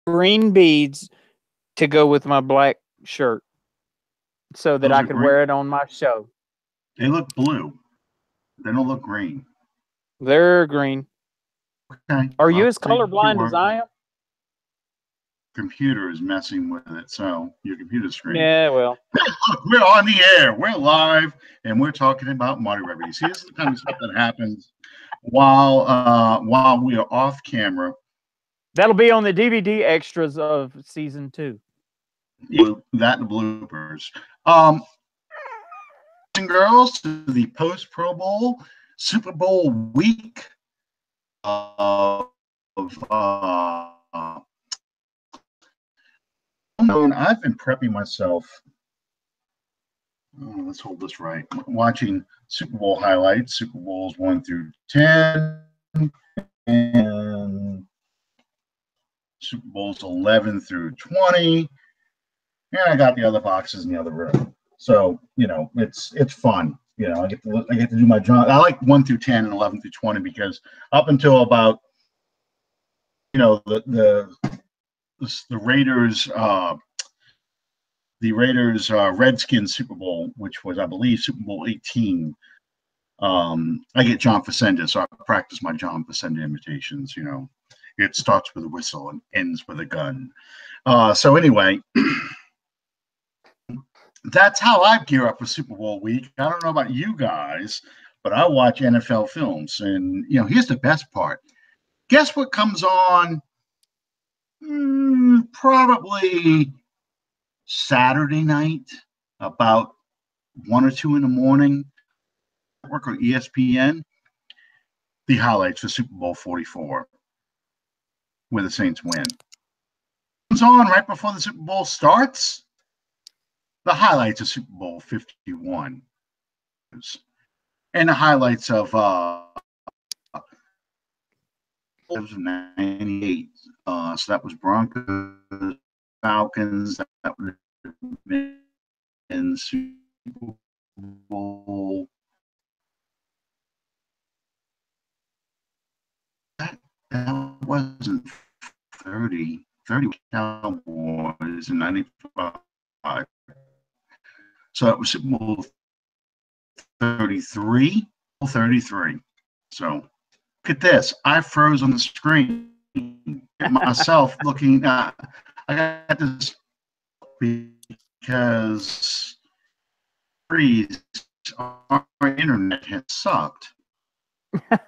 green beads to go with my black shirt so that Those I are could green. wear it on my show. They look blue. They don't look green. They're green. Okay. Are you I'll as take your colorblind as word. I am? Computer is messing with it. So your computer screen. Yeah, well. Look, we're on the air. We're live, and we're talking about Marty Revity. See, this is the kind of stuff that happens while we are off camera. That'll be on the DVD extras of season 2. That and the bloopers. Um, and girls, to the post Pro Bowl, Super Bowl week of I've been prepping myself. Let's hold this right. Watching Super Bowl highlights, Super Bowls 1 through 10, and Super Bowls 11 through 20. And I got the other boxes in the other room. So, it's fun. I get to do my job. I like 1 through 10 and 11 through 20 because up until about the Raiders Redskins Super Bowl, which was, I believe, Super Bowl 18. I get John Facenda, so I practice my John Facenda imitations. It starts with a whistle and ends with a gun. So anyway, that's how I gear up for Super Bowl week. I don't know about you guys, but I watch NFL films, and here's the best part. Guess what comes on? Probably Saturday night, about 1 or 2 in the morning. Work on ESPN. The highlights for Super Bowl 44, where the Saints win. Comes on right before the Super Bowl starts. The highlights of Super Bowl 51, and the highlights of 98. So that was Broncos, Falcons. That would have been Super Bowl. That wasn't 30 Cowboys in 95. So that was Super Bowl 33. So look at this. I froze on the screen. Myself looking at. I got this because Brees, our internet has sucked. How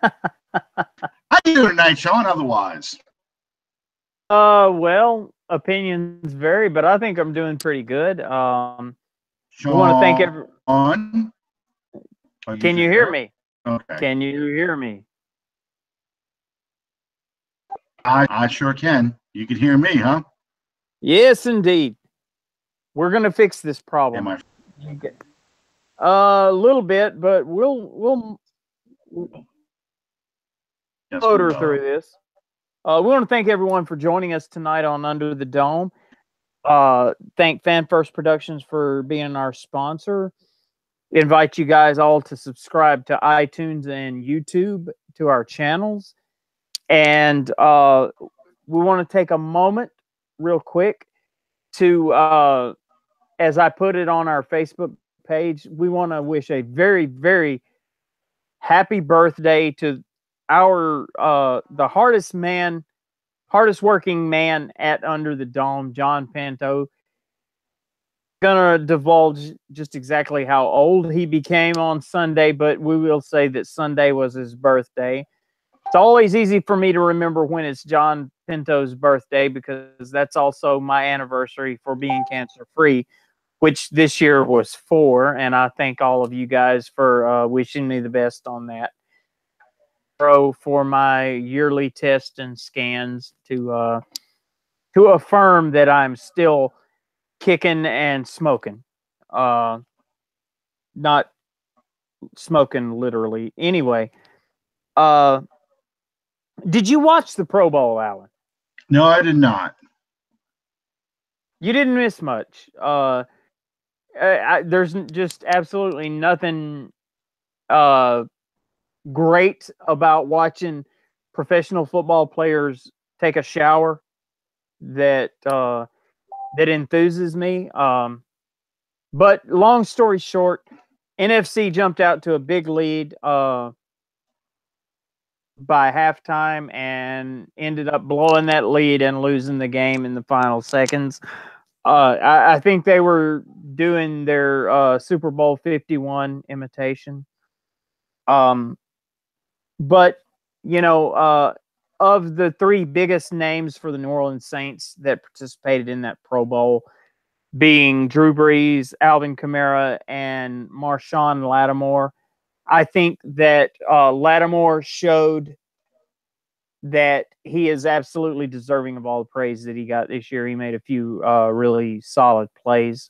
you doing tonight, Sean? Otherwise, Well, opinions vary, but I think I'm doing pretty good. Sean, we want to thank everyone. Can you hear me? Okay. Can you hear me? I sure can. You can hear me, huh? Yes, indeed. We're gonna fix this problem. A little bit, but we'll motor through this. We want to thank everyone for joining us tonight on Under the Dome. Thank Fan First Productions for being our sponsor. Invite you guys all to subscribe to iTunes and YouTube to our channels. And we want to take a moment real quick to, as I put it on our Facebook page, we want to wish a very, very happy birthday to the hardest working man at Under the Dome, John Pinto. Gonna divulge just exactly how old he became on Sunday, but we will say that Sunday was his birthday. It's always easy for me to remember when it's John Pinto's birthday because that's also my anniversary for being cancer-free, which this year was 4, and I thank all of you guys for wishing me the best on that. For my yearly tests and scans to affirm that I'm still kicking and smoking. Not smoking literally. Anyway, did you watch the Pro Bowl, Alan? No, I did not. You didn't miss much. There's just absolutely nothing great about watching professional football players take a shower that that enthuses me. But long story short, NFC jumped out to a big lead by halftime and ended up blowing that lead and losing the game in the final seconds. I think they were doing their Super Bowl 51 imitation. But, you know, of the three biggest names for the New Orleans Saints that participated in that Pro Bowl, being Drew Brees, Alvin Kamara, and Marshawn Lattimore, I think that Lattimore showed that he is absolutely deserving of all the praise that he got this year. He made a few really solid plays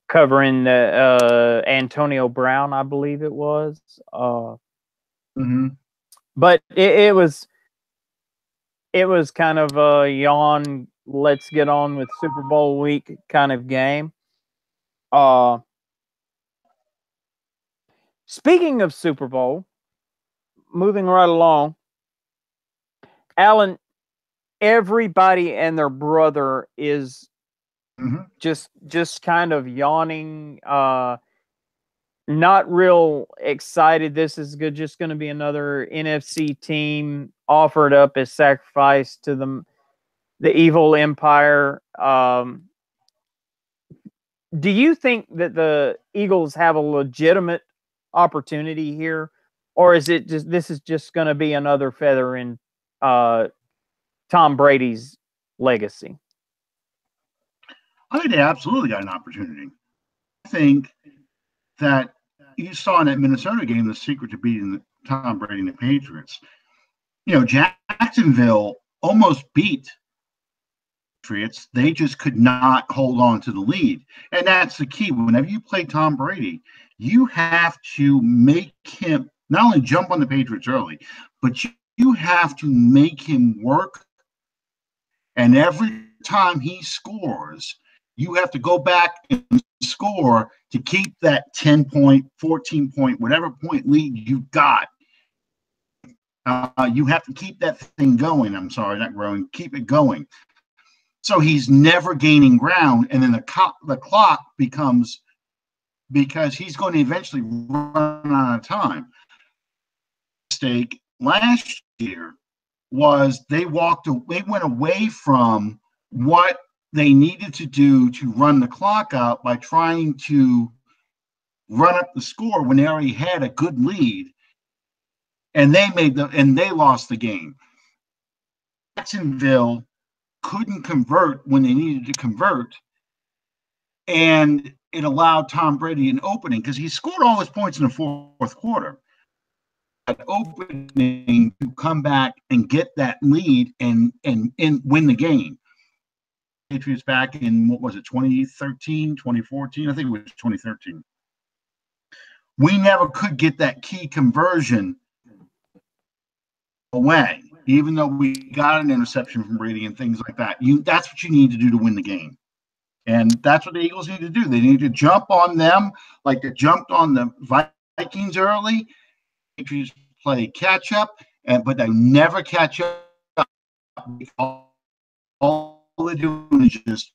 covering Antonio Brown, I believe it was. But it was kind of a yawn, let's get on with Super Bowl week kind of game. Speaking of Super Bowl, moving right along, Alan, everybody and their brother is just kind of yawning, not real excited. This is just going to be another NFC team offered up as sacrifice to the evil empire. Do you think that the Eagles have a legitimate opportunity here, or is it this is just going to be another feather in Tom Brady's legacy? I think they absolutely got an opportunity. I think that you saw in that Minnesota game the secret to beating Tom Brady and the Patriots. You know, Jacksonville almost beat Patriots. They just could not hold on to the lead. And that's the key. Whenever you play Tom Brady, you have to make him not only jump on the Patriots early, but you have to make him work. And every time he scores, you have to go back and score to keep that 10-point, 14-point, whatever point lead you've got. You have to keep that thing going. I'm sorry, not growing. Keep it going. So he's never gaining ground, and then the clock becomes, because he's going to eventually run out of time. Mistake last year was they went away from what they needed to do to run the clock out by trying to run up the score when they already had a good lead, and they lost the game. Jacksonville couldn't convert when they needed to convert, and it allowed Tom Brady an opening because he scored all his points in the fourth quarter. An opening to come back and get that lead and win the game. Patriots back in, what was it, 2013, 2014? I think it was 2013. We never could get that key conversion away, even though we got an interception from Brady and things like that. That's what you need to do to win the game. And that's what the Eagles need to do. They need to jump on them like they jumped on the Vikings early. Patriots play catch up, but they never catch up. All they're doing is just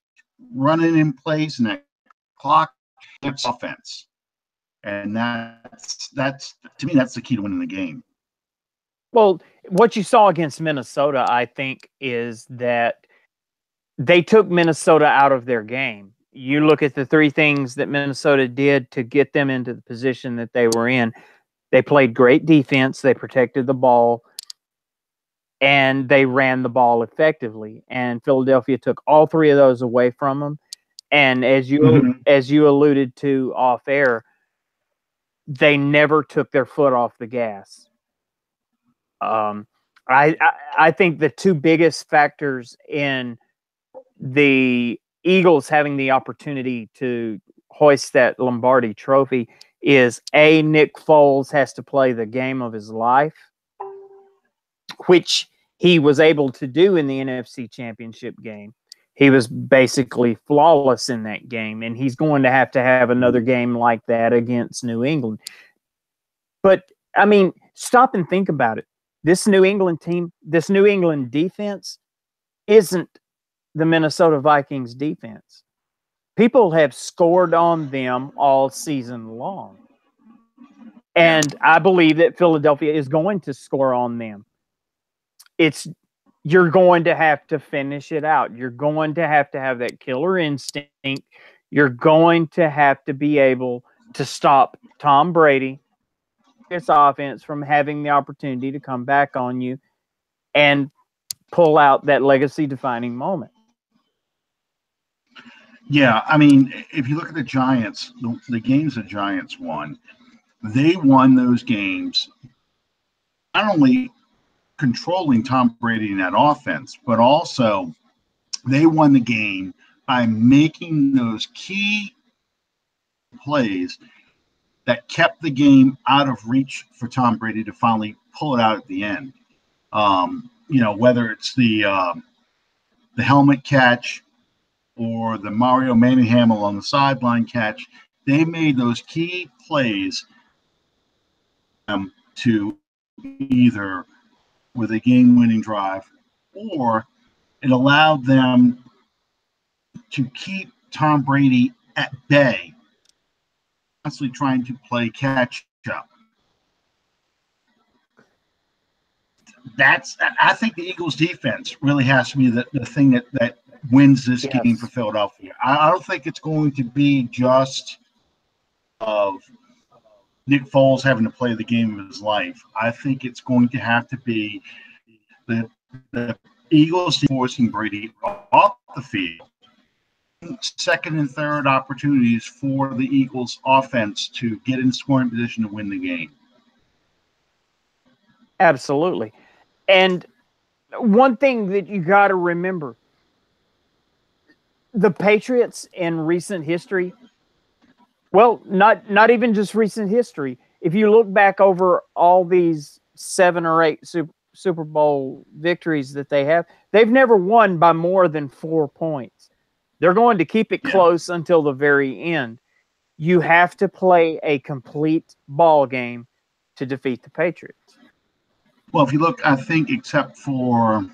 running in place, and that clock gets offense. And that's to me, that's the key to winning the game. Well, what you saw against Minnesota, I think, is that they took Minnesota out of their game. You look at the three things that Minnesota did to get them into the position that they were in. They played great defense. They protected the ball. And they ran the ball effectively. And Philadelphia took all three of those away from them. And as you alluded to off air, they never took their foot off the gas. I think the two biggest factors in the Eagles having the opportunity to hoist that Lombardi trophy is Nick Foles has to play the game of his life, which he was able to do in the NFC Championship game. He was basically flawless in that game, and he's going to have another game like that against New England. But, I mean, stop and think about it. This New England team, this New England defense isn't the Minnesota Vikings defense. People have scored on them all season long. And I believe that Philadelphia is going to score on them. You're going to have to finish it out. You're going to have that killer instinct. You're going to have to be able to stop Tom Brady, his offense, from having the opportunity to come back on you and pull out that legacy-defining moment. Yeah, I mean, if you look at the Giants, the games the Giants won, they won those games not only controlling Tom Brady in that offense, but also they won the game by making those key plays that kept the game out of reach for Tom Brady to finally pull it out at the end. Whether it's the helmet catch or the Mario Manningham on the sideline catch, they made those key plays to either with a game-winning drive, or it allowed them to keep Tom Brady at bay, constantly trying to play catch-up. I think the Eagles' defense really has to be the thing that wins this game for Philadelphia. I don't think it's going to be just of Nick Foles having to play the game of his life. I think it's going to have to be the Eagles forcing Brady off the field. Second and third opportunities for the Eagles offense to get in scoring position to win the game. Absolutely. And one thing that you got to remember, the Patriots in recent history, well, not even just recent history. If you look back over all these 7 or 8 Super Bowl victories that they have, they've never won by more than 4 points. They're going to keep it close until the very end. You have to play a complete ball game to defeat the Patriots. Well, if you look, I think except for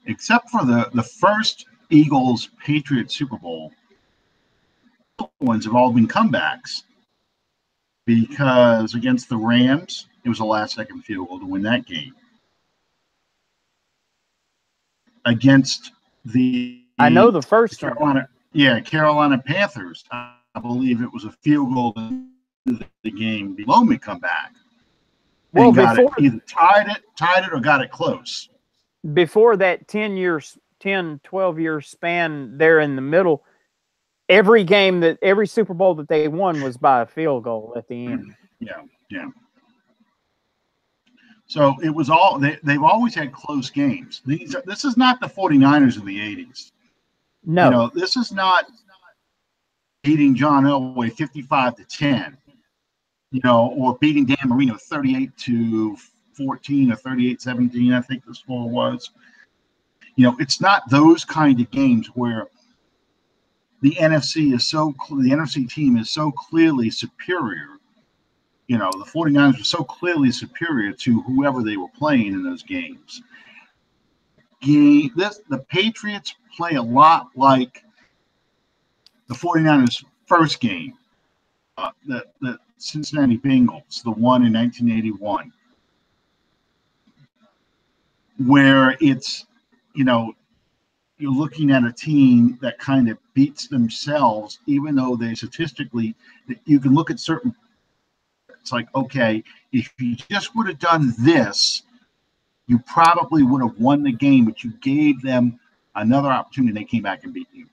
the first Eagles-Patriots Super Bowl, ones have all been comebacks, because against the Rams, it was a last-second field goal to win that game. Against I know the first Carolina, one. Carolina Panthers, I believe it was a field goal to the game below me come back. Well, either tied it or got it close. Before that 12-year span there in the middle, every Super Bowl that they won was by a field goal at the end. Yeah. So it was they've always had close games. This is not the 49ers of the 80s. No. This is not beating John Elway 55-10. Or beating Dan Marino 38-14 or 38-17, I think the score was. It's not those kind of games where the NFC team is so clearly superior. The 49ers were so clearly superior to whoever they were playing in those games. The Patriots play a lot like the 49ers' first game. The Cincinnati Bengals, the one in 1981, where it's, you're looking at a team that kind of beats themselves, even though they statistically, you can look at certain, it's like, okay, if you just would have done this, you probably would have won the game, but you gave them another opportunity and they came back and beat you.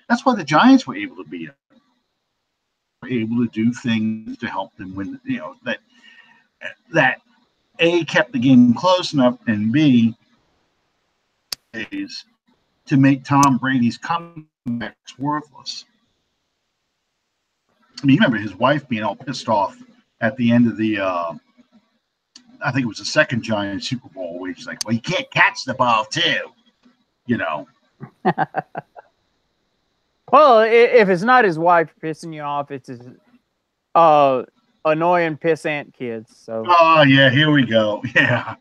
That's why the Giants were able to beat them. Able to do things to help them win, that A, kept the game close enough, and B, is to make Tom Brady's comebacks worthless. I mean, you remember his wife being all pissed off at the end of the I think it was the second Giants Super Bowl, where he's like, well, you can't catch the ball too. Well, if it's not his wife pissing you off, it's his annoying pissant kids. So. Oh yeah, here we go. Yeah,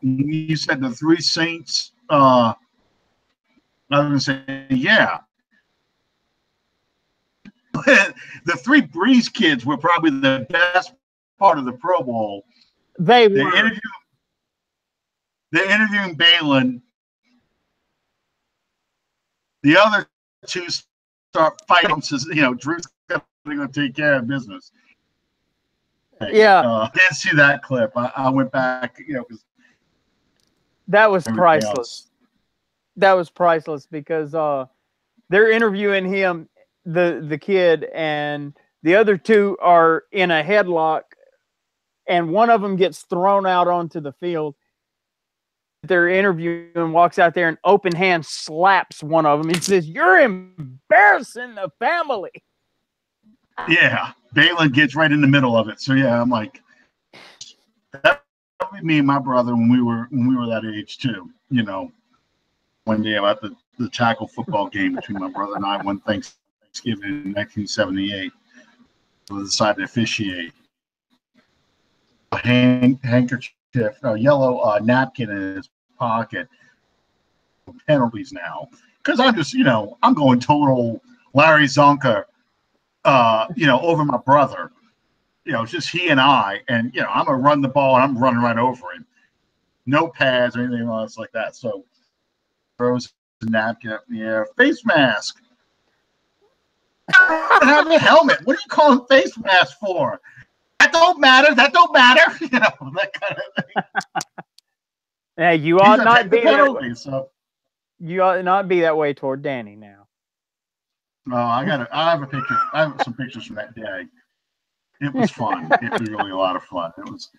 You said the three Saints. I was going to say, yeah. The three Brees kids were probably the best part of the Pro Bowl. They were. They're interviewing Balin. The other two start fighting. Says, Drew's going to take care of business. Yeah. I didn't see that clip. I went back, because that was priceless. Else. That was priceless because they're interviewing him, the kid, and the other two are in a headlock, and one of them gets thrown out onto the field. They're interviewing, walks out there and open hand slaps one of them and says, "You're embarrassing the family." Yeah, Balin gets right in the middle of it. So yeah, I'm like, that would be me and my brother when we were that age too. One day about the tackle football game between my brother and I one Thanksgiving in 1978. We decided to officiate. A handkerchief, a yellow napkin in his pocket. Penalties now, because I'm just, I'm going total Larry Zonka, over my brother. It's just he and I, and I'm gonna run the ball and I'm running right over him. No pads or anything else like that. So throws the napkin up in the air. Face mask. Have a helmet. What are you calling face mask for? That don't matter. That kind of thing. Hey, you ought not be penalty, that so. You ought not be that way toward Danny now. No, I have a picture. I have some pictures from that day. It was fun. It was really a lot of fun. It was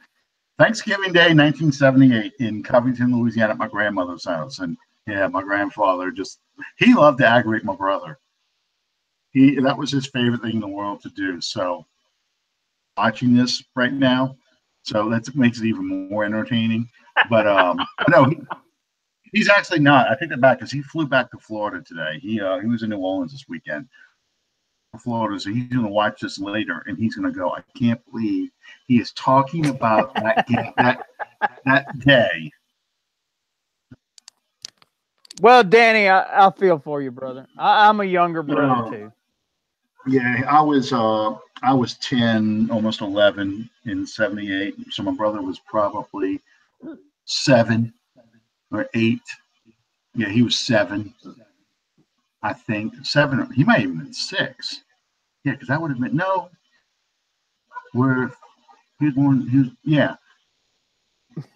Thanksgiving Day, 1978, in Covington, Louisiana, at my grandmother's house. And yeah, my grandfather he loved to aggravate my brother. That was his favorite thing in the world to do. So watching this right now, so that makes it even more entertaining. But no, he's actually not. I take that back because he flew back to Florida today. He was in New Orleans this weekend. Florida, so he's going to watch this later, and he's going to go, I can't believe he is talking about that game, that day. Well, Danny, I feel for you, brother. I'm a younger brother too. Yeah, I was 10, almost 11 in 78. So my brother was probably 7 or 8. Yeah, he was 7. I think 7. He might have even been 6. Yeah, because that would have been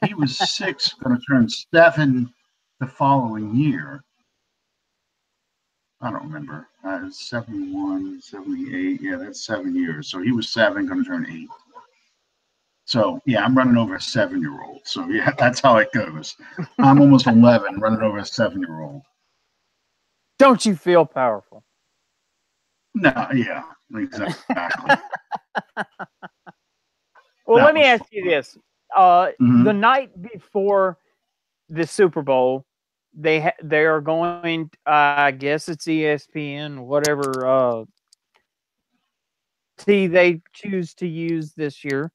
he was 6, going to turn 7 the following year. I don't remember. It was 71, 78. Yeah, that's 7 years. So he was 7, going to turn 8. So yeah, I'm running over a 7-year-old. So yeah, that's how it goes. I'm almost 11, running over a 7-year-old. Don't you feel powerful? No, yeah, exactly. Well, let me ask you this: the night before the Super Bowl, they are going. I guess it's ESPN, whatever they choose to use this year.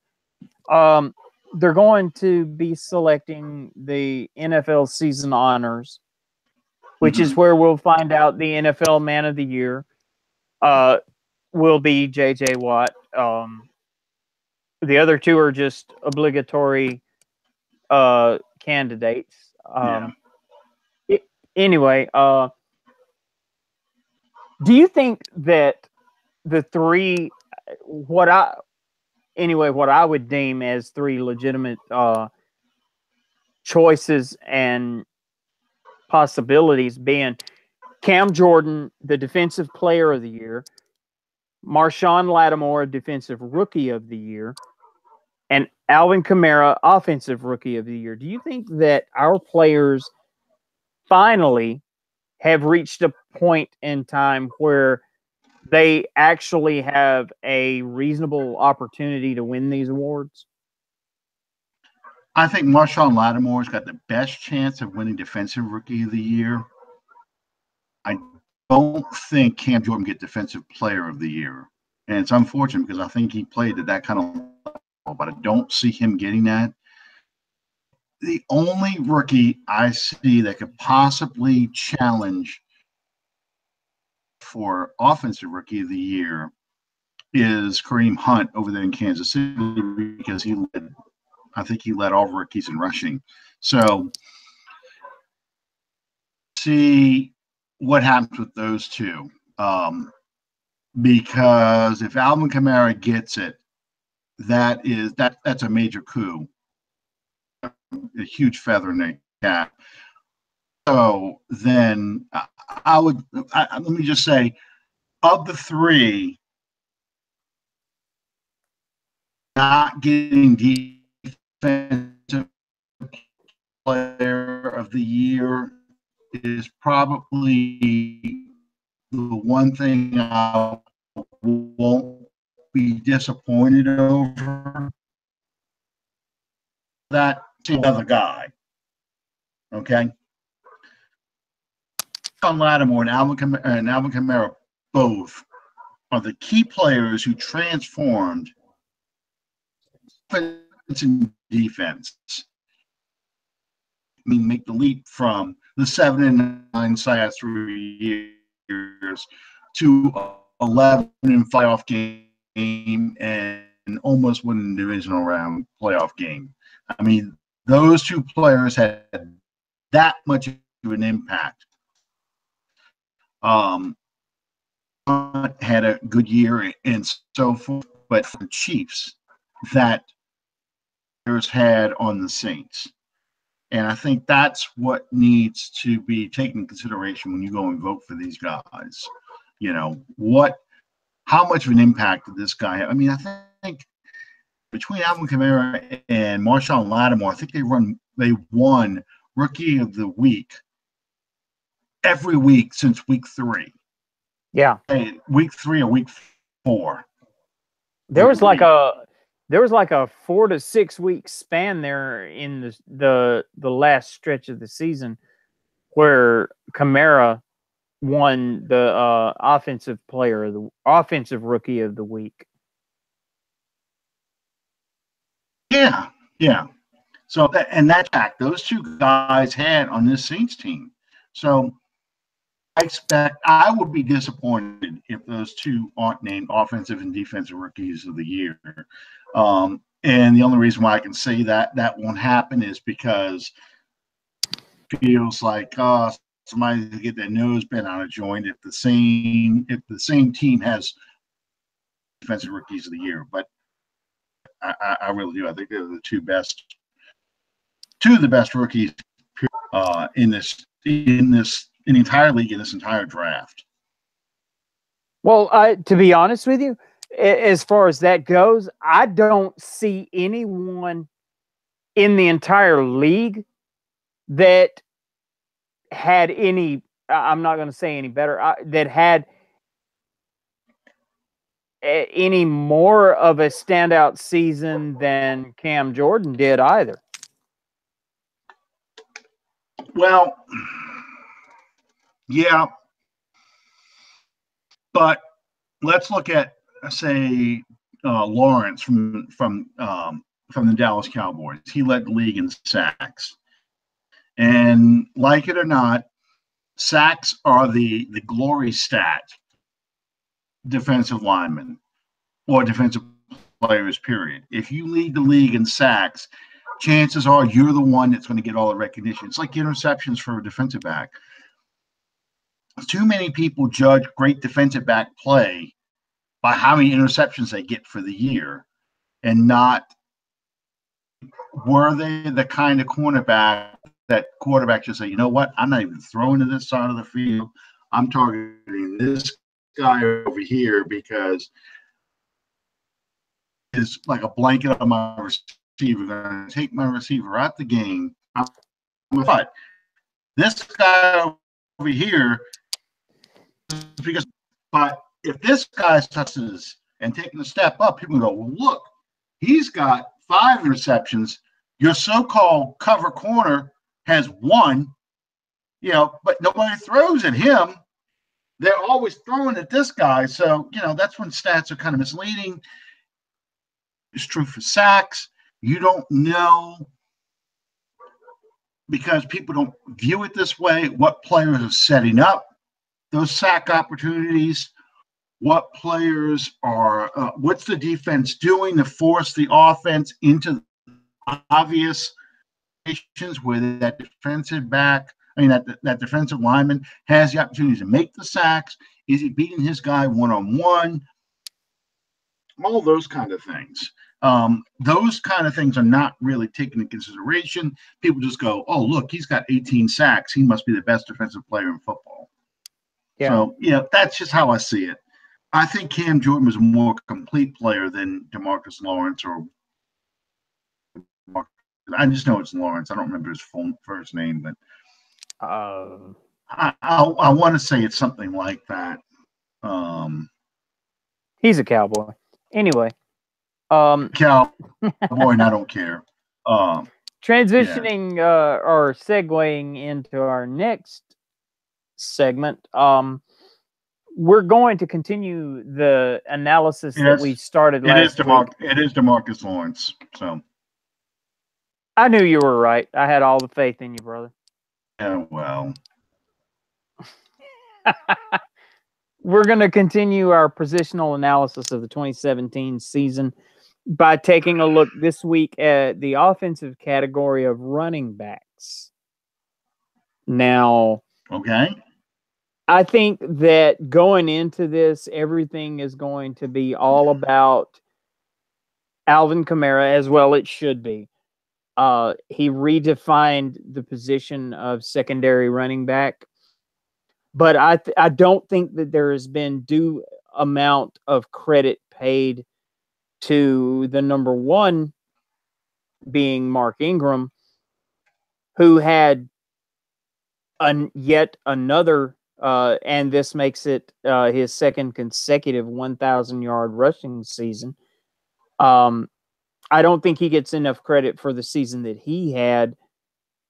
They're going to be selecting the NFL season honors, which is where we'll find out the NFL Man of the Year will be J.J. Watt. The other two are just obligatory candidates. Anyway, do you think that the three, what I would deem as 3 legitimate choices and possibilities being Cam Jordan, the Defensive Player of the Year, Marshawn Lattimore, Defensive Rookie of the Year, and Alvin Kamara, Offensive Rookie of the Year. Do you think that our players finally have reached a point in time where they actually have a reasonable opportunity to win these awards? I think Marshawn Lattimore's got the best chance of winning Defensive Rookie of the Year. I don't think Cam Jordan get Defensive Player of the Year. And it's unfortunate because I think he played at that kind of level, but I don't see him getting that. the only rookie I see that could possibly challenge for offensive rookie of the year is Kareem Hunt over there in Kansas City, because I think he led all rookies in rushing. So see what happens with those two. Because if Alvin Kamara gets it, that's a major coup, a huge feather in the cap. So then let me just say, of the three, not getting defensive player of the year is probably the one thing I won't be disappointed over. That other guy, okay? Sean Lattimore and Alvin Kamara both are the key players who transformed offense and defense. I mean, make the leap from the 7-9 last 3 years to 11 in playoff game and almost winning the divisional round playoff game. I mean, those two players had that much of an impact. Had a good year and so forth, but for the Chiefs, that players had on the Saints. And I think that's what needs to be taken into consideration when you go and vote for these guys. You know, how much of an impact did this guy have? I mean, I think between Alvin Kamara and Marshawn Lattimore, I think they won Rookie of the Week every week since week 3. Yeah. Week 3 or week 4. There was like a 4 to 6 week span there in the last stretch of the season where Kamara won the offensive rookie of the week. Yeah. So that's fact. Those two guys had on this Saints team. So I would be disappointed if those two aren't named offensive and defensive rookies of the year. And the only reason why I can say that won't happen is because it feels like somebody to get their nose bent on a joint if the same team has defensive rookies of the year. But I really do. I think they're the two of the best rookies in the entire league, in this entire draft. Well, to be honest with you, as far as that goes, I don't see anyone in the entire league that had any, I'm not going to say any better, that had any more of a standout season than Cam Jordan did either. Well, yeah, but let's look at, say, Lawrence from the Dallas Cowboys. He led the league in sacks, and like it or not, sacks are the glory stat defensive linemen or defensive players, period. If you lead the league in sacks, chances are you're the one that's going to get all the recognition. It's like interceptions for a defensive back. Too many people judge great defensive back play by how many interceptions they get for the year, and not were they the kind of cornerback that quarterback just say, you know what, I'm not even throwing to this side of the field. I'm targeting this guy over here because it's like a blanket on my receiver. Going to take my receiver out the game. But this guy over here, but if this guy touches and taking a step up, people go, well, look, he's got 5 interceptions. Your so-called cover corner has 1, but nobody throws at him. They're always throwing at this guy. So, that's when stats are kind of misleading. It's true for sacks. You don't know because people don't view it this way, what players are setting up those sack opportunities, what players are, what's the defense doing to force the offense into obvious situations where that defensive back, that defensive lineman has the opportunity to make the sacks. Is he beating his guy one-on-one? All those kind of things. Those kind of things are not really taken into consideration. People just go, oh, look, he's got 18 sacks. He must be the best defensive player in football. Yeah. So, that's just how I see it. I think Cam Jordan was a more complete player than DeMarcus Lawrence or I just know it's Lawrence. I don't remember his first name, but I want to say it's something like that. He's a Cowboy. Anyway. Cowboy, and I don't care. Transitioning or segueing into our next segment, we're going to continue the analysis that we started last week. It is DeMarcus Lawrence. So I knew you were right. I had all the faith in you, brother. Yeah, well. We're going to continue our positional analysis of the 2017 season by taking a look this week at the offensive category of running backs. Now, okay. I think that going into this, everything is going to be all about Alvin Kamara, as well it should be. He redefined the position of secondary running back. But I don't think that there has been due amount of credit paid to the number one being Mark Ingram, who had yet another, and this makes it his second consecutive 1,000-yard rushing season. I don't think he gets enough credit for the season that he had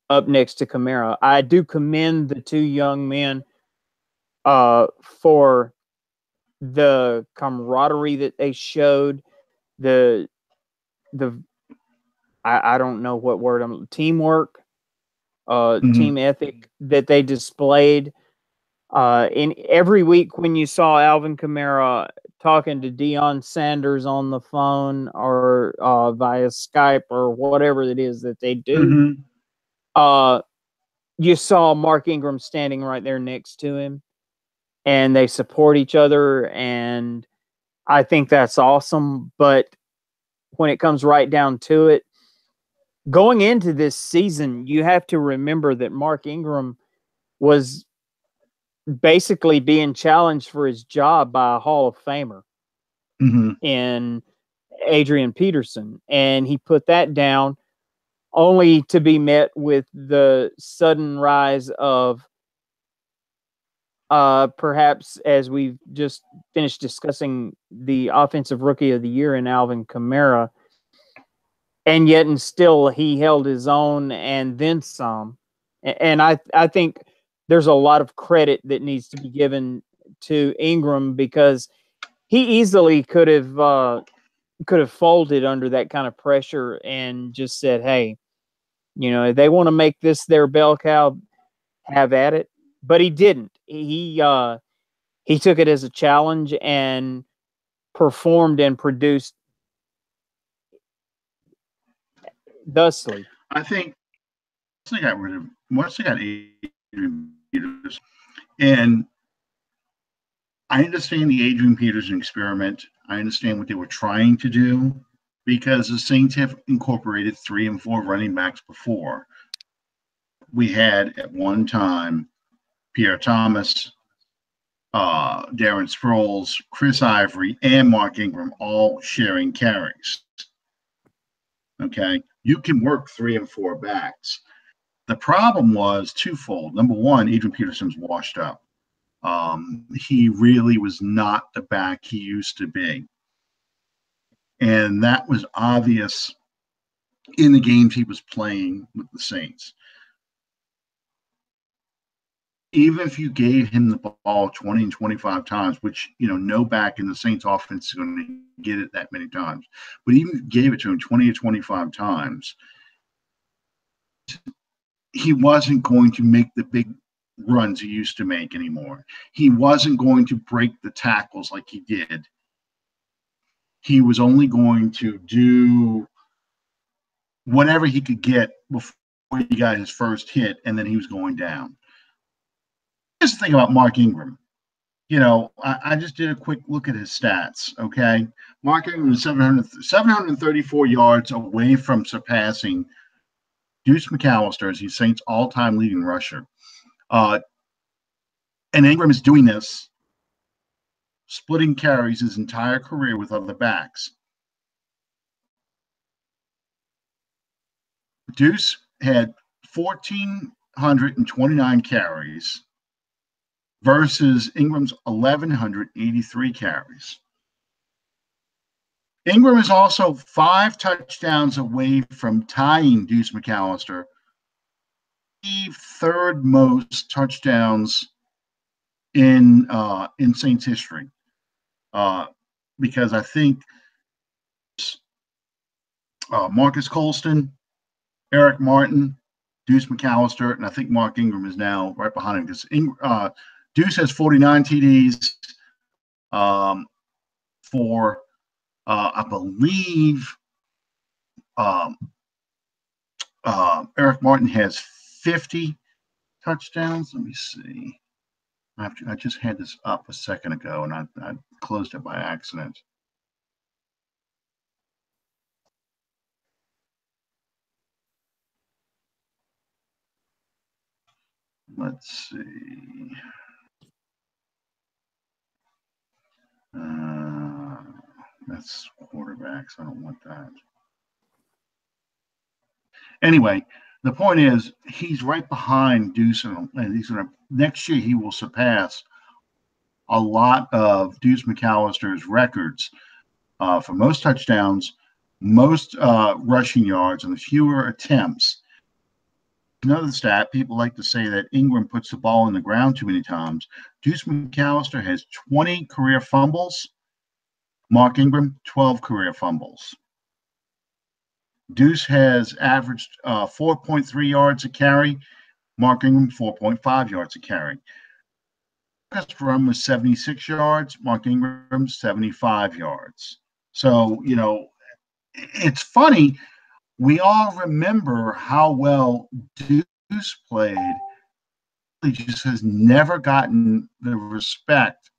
up next to Kamara. I do commend the two young men for the camaraderie that they showed, I don't know what word teamwork, team ethic that they displayed. In every week when you saw Alvin Kamara talking to Deion Sanders on the phone or via Skype or whatever it is that they do, you saw Mark Ingram standing right there next to him. And they support each other, and I think that's awesome. But when it comes right down to it, going into this season, you have to remember that Mark Ingram was basically being challenged for his job by a Hall of Famer in Adrian Peterson. And he put that down only to be met with the sudden rise of perhaps, as we've just finished discussing, the offensive rookie of the year in Alvin Kamara, and yet and still he held his own and then some. And I think there's a lot of credit that needs to be given to Ingram because he easily could have folded under that kind of pressure and just said, hey, if they want to make this their bell cow, have at it. But he didn't. He took it as a challenge and performed and produced thusly. I think once they got Adrian Peterson, and I understand the Adrian Peterson experiment. I understand what they were trying to do because the Saints have incorporated 3 and 4 running backs before. We had at one time Pierre Thomas, Darren Sproles, Chris Ivory, and Mark Ingram all sharing carries. Okay, you can work 3 and 4 backs. The problem was twofold. Number one, Adrian Peterson's washed up. He really was not the back he used to be. And that was obvious in the games he was playing with the Saints. Even if you gave him the ball 20 and 25 times, which, no back in the Saints offense is going to get it that many times, but even if you gave it to him 20 or 25 times, he wasn't going to make the big runs he used to make anymore. He wasn't going to break the tackles like he did. He was only going to do whatever he could get before he got his first hit, and then he was going down. Here's the thing about Mark Ingram. I just did a quick look at his stats, okay? Mark Ingram is 734 yards away from surpassing Deuce McAllister as he's Saints' all-time leading rusher. And Ingram is doing this, splitting carries his entire career with other backs. Deuce had 1,429 carries versus Ingram's 1,183 carries. Ingram is also 5 touchdowns away from tying Deuce McAllister, the third most touchdowns in Saints history. Because I think Marcus Colston, Eric Martin, Deuce McAllister, and I think Mark Ingram is now right behind him because Deuce has 49 TDs for, I believe, Eric Martin has 50 touchdowns. Let me see. I just had this up a second ago, and I closed it by accident. Let's see. That's quarterbacks. I don't want that. Anyway, the point is he's right behind Deuce, and next year he will surpass a lot of Deuce McAllister's records for most touchdowns, most rushing yards, and fewer attempts. Another stat, people like to say that Ingram puts the ball in the ground too many times. Deuce McAllister has 20 career fumbles. Mark Ingram, 12 career fumbles. Deuce has averaged 4.3 yards a carry. Mark Ingram, 4.5 yards a carry. Best run was 76 yards. Mark Ingram, 75 yards. So, it's funny. We all remember how well Deuce played. He just has never gotten the respect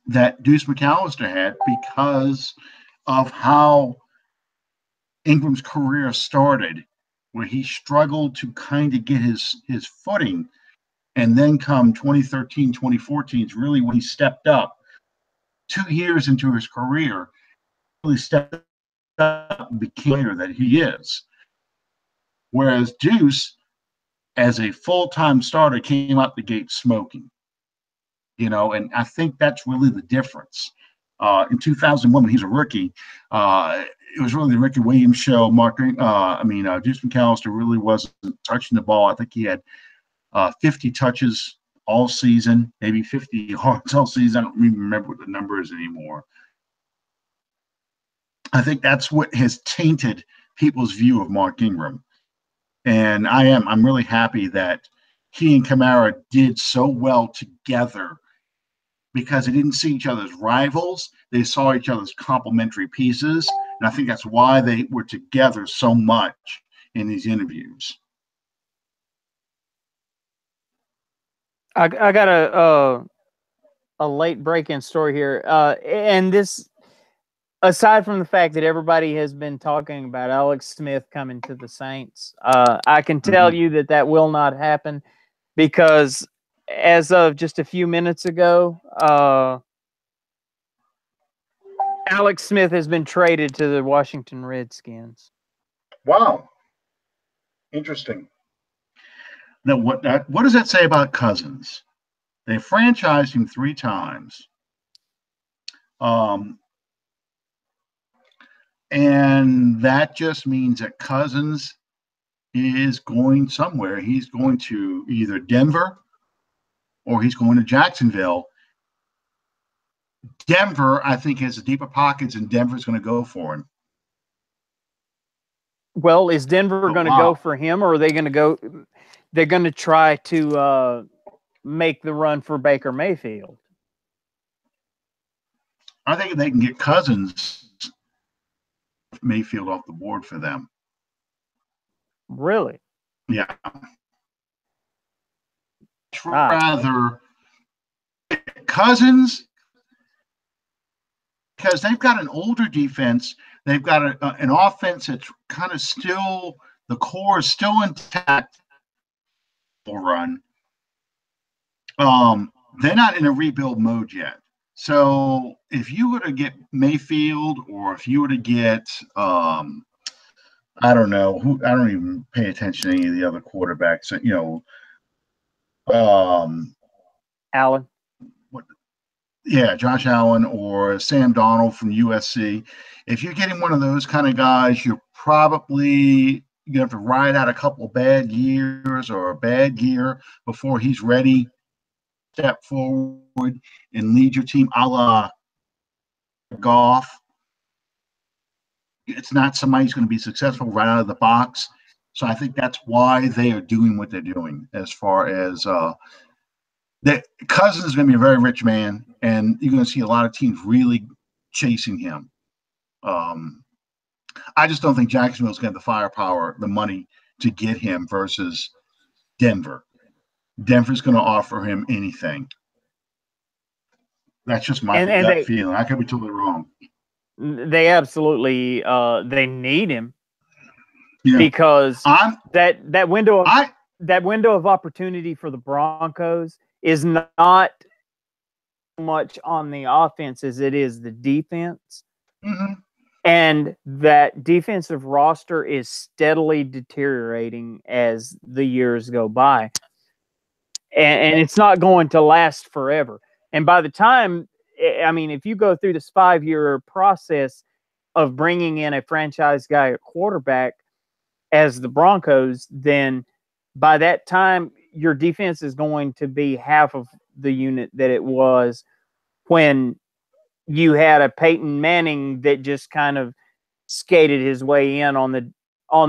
that Deuce McAllister had because of how Ingram's career started, where he struggled to kind of get his footing. And then come 2013, 2014 is really when he stepped up. 2 years into his career, really stepped up and became clear that he is. Whereas Deuce, as a full-time starter, came out the gate smoking. And I think that's really the difference. In 2001, when he was a rookie, it was really the Ricky Williams show. Deuce McAllister really wasn't touching the ball. I think he had 50 touches all season, maybe 50 yards all season. I don't even remember what the number is anymore. I think that's what has tainted people's view of Mark Ingram. And I'm really happy that he and Kamara did so well together because they didn't see each other as rivals. They saw each other as complementary pieces. And I think that's why they were together so much in these interviews. I got a late break-in story here. And this, aside from the fact that everybody has been talking about Alex Smith coming to the Saints, I can tell you that will not happen because as of just a few minutes ago, Alex Smith has been traded to the Washington Redskins. Wow. Interesting. Now, what does that say about Cousins? They franchised him 3 times. And that just means that Cousins is going somewhere. He's going to either Denver or he's going to Jacksonville. Denver, I think, has the deeper pockets, and Denver's going to go for him. Well, is Denver going to go for him, or are they going to go? They're going to try to make the run for Baker Mayfield. I think if they can get Cousins, Mayfield off the board for them. Really? Yeah. Rather Cousins, because they've got an older defense. They've got an offense that's kind of still, the core is still intact. Run. They're not in a rebuild mode yet. So if you were to get Mayfield, or if you were to get, I don't know who, I don't even pay attention to any of the other quarterbacks. Allen. Yeah, Josh Allen or Sam Darnold from USC. If you're getting one of those kind of guys, you're probably going to have to ride out a couple of bad years or a bad year before he's ready to step forward and lead your team, a la Goff. It's not somebody who's going to be successful right out of the box. So I think that's why they are doing what they're doing as far as that Cousins is going to be a very rich man, and you're going to see a lot of teams really chasing him. I just don't think Jacksonville's going to have the firepower, the money to get him versus Denver. Denver's going to offer him anything. That's just my gut feeling. I could be totally wrong. They absolutely they need him because that window of opportunity for the Broncos is not much on the offense as it is the defense. Mm-hmm. And that defensive roster is steadily deteriorating as the years go by. And it's not going to last forever. And by the time, I mean, if you go through this 5-year process of bringing in a franchise guy at quarterback as the Broncos, then by that time, your defense is going to be half of the unit that it was when you had a Peyton Manning that just kind of skated his way in on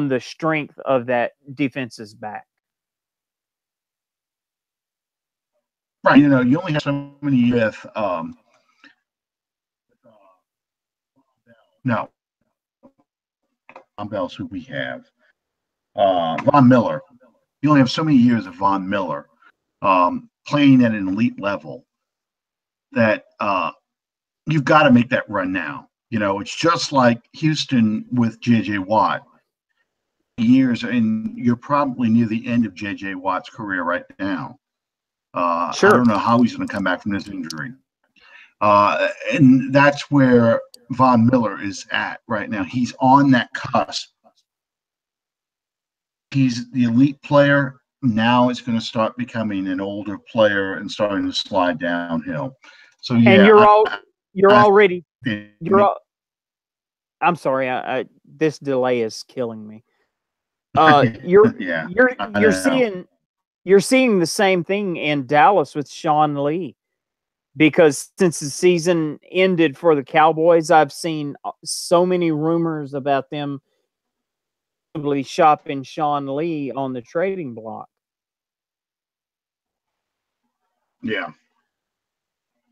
the strength of that defense's back. Right. You only have so many with no. Bell's who we have. Von Miller. You only have so many years of Von Miller playing at an elite level that you've got to make that run now. It's just like Houston with J.J. Watt. Years, and you're probably near the end of J.J. Watt's career right now. Sure. I don't know how he's going to come back from this injury. And that's where Von Miller is at right now. He's on that cusp. He's the elite player. Now it's going to start becoming an older player and starting to slide downhill. So yeah, and I'm sorry. This delay is killing me. You're seeing the same thing in Dallas with Sean Lee, because since the season ended for the Cowboys, I've seen so many rumors about them probably shopping Sean Lee on the trading block. Yeah.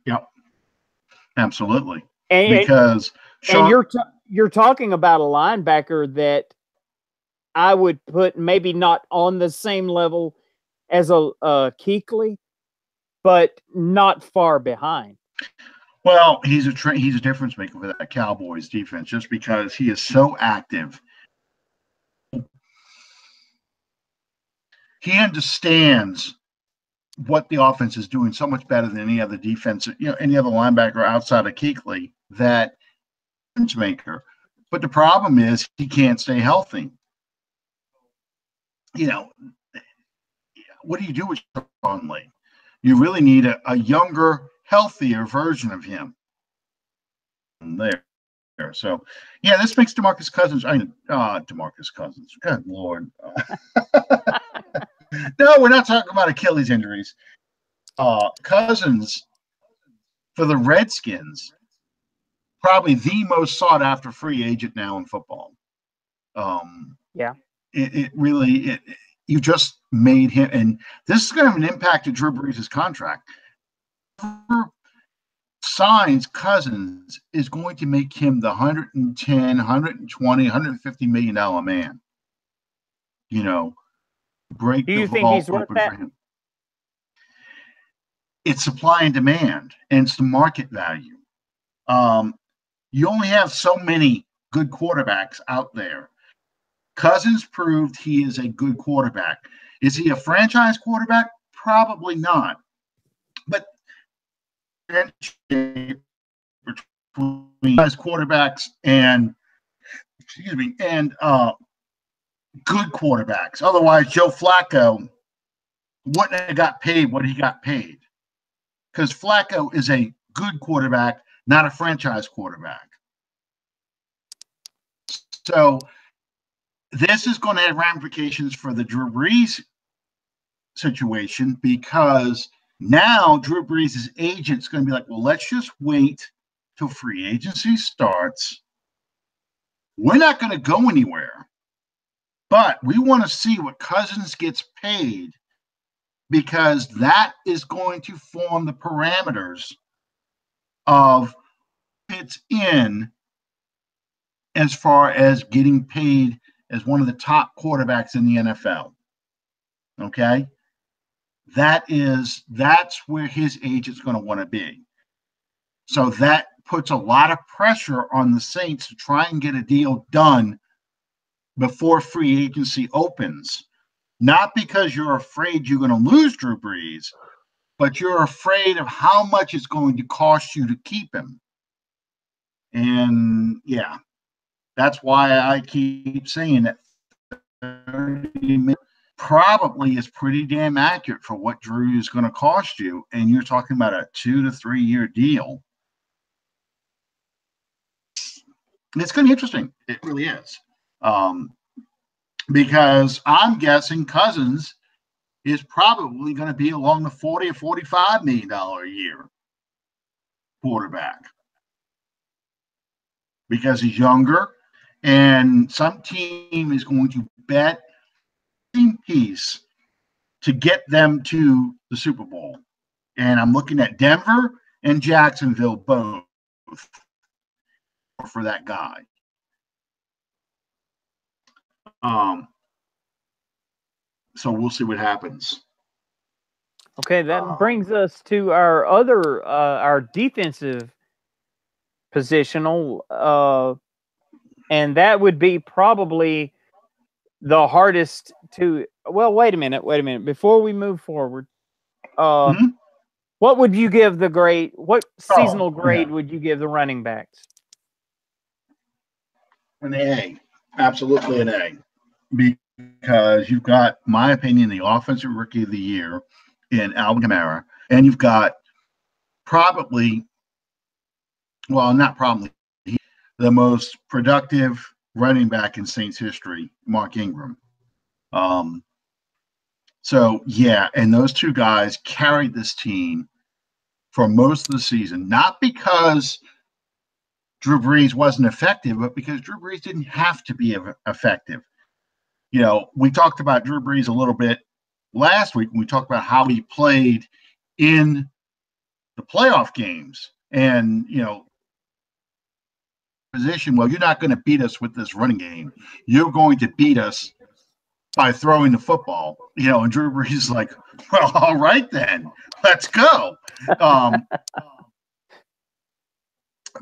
Yep. Absolutely. Because you're talking about a linebacker that I would put maybe not on the same level as a Kuechly, but not far behind. Well, he's a difference maker for that Cowboys defense, just because he is so active. He understands what the offense is doing so much better than any other defense, any other linebacker outside of Kuechly, that difference maker. But the problem is he can't stay healthy. What do you do with Sean Lee? You really need a younger, healthier version of him there. So, yeah, this makes DeMarcus Cousins. DeMarcus Cousins. Good Lord. No, we're not talking about Achilles injuries. Cousins, for the Redskins, probably the most sought-after free agent now in football. Yeah. It really, you just made him, and this is going to have an impact to Drew Brees' contract. Signs Cousins is going to make him the 110, 120, 150 million dollar man. You know, break Do the you think vault he's worth open that? for him. It's supply and demand, and it's the market value. You only have so many good quarterbacks out there. Cousins proved he is a good quarterback. Is he a franchise quarterback? Probably not. But between quarterbacks and good quarterbacks. Otherwise, Joe Flacco wouldn't have got paid what he got paid, because Flacco is a good quarterback, not a franchise quarterback. So this is going to have ramifications for the Drew Brees situation, because now Drew Brees' agent's going to be like, well, let's just wait till free agency starts. We're not going to go anywhere, but we want to see what Cousins gets paid, because that is going to form the parameters of fits in as far as getting paid as one of the top quarterbacks in the NFL. Okay? That's where his agent's going to want to be. So that puts a lot of pressure on the Saints to try and get a deal done before free agency opens. Not because you're afraid you're going to lose Drew Brees, but you're afraid of how much it's going to cost you to keep him. And yeah, that's why I keep saying that 30 minutes probably is pretty damn accurate for what Drew is going to cost you. And you're talking about a 2 to 3 year deal. It's going to be interesting. It really is. Because I'm guessing Cousins is probably going to be along the $40 or $45 million a year quarterback, because he's younger, and some team is going to bet piece to get them to the Super Bowl. And I'm looking at Denver and Jacksonville both for that guy. So we'll see what happens. Okay, that brings us to our other our defensive positional, and that would be probably the hardest to. Well, wait a minute. Before we move forward, what would you give the grade? What seasonal grade would you give the running backs? An A, absolutely an A, because you've got, my opinion, the offensive rookie of the year in Alvin Kamara, and you've got probably, well, not probably, the most productive running back in Saints history, Mark Ingram. So yeah, and those two guys carried this team for most of the season, not because Drew Brees wasn't effective, but because Drew Brees didn't have to be effective. You know, we talked about Drew Brees a little bit last week when we talked about how he played in the playoff games. And, you know, position, well, you're not going to beat us with this running game. You're going to beat us by throwing the football. You know, and Drew Brees is like, well, all right then, let's go.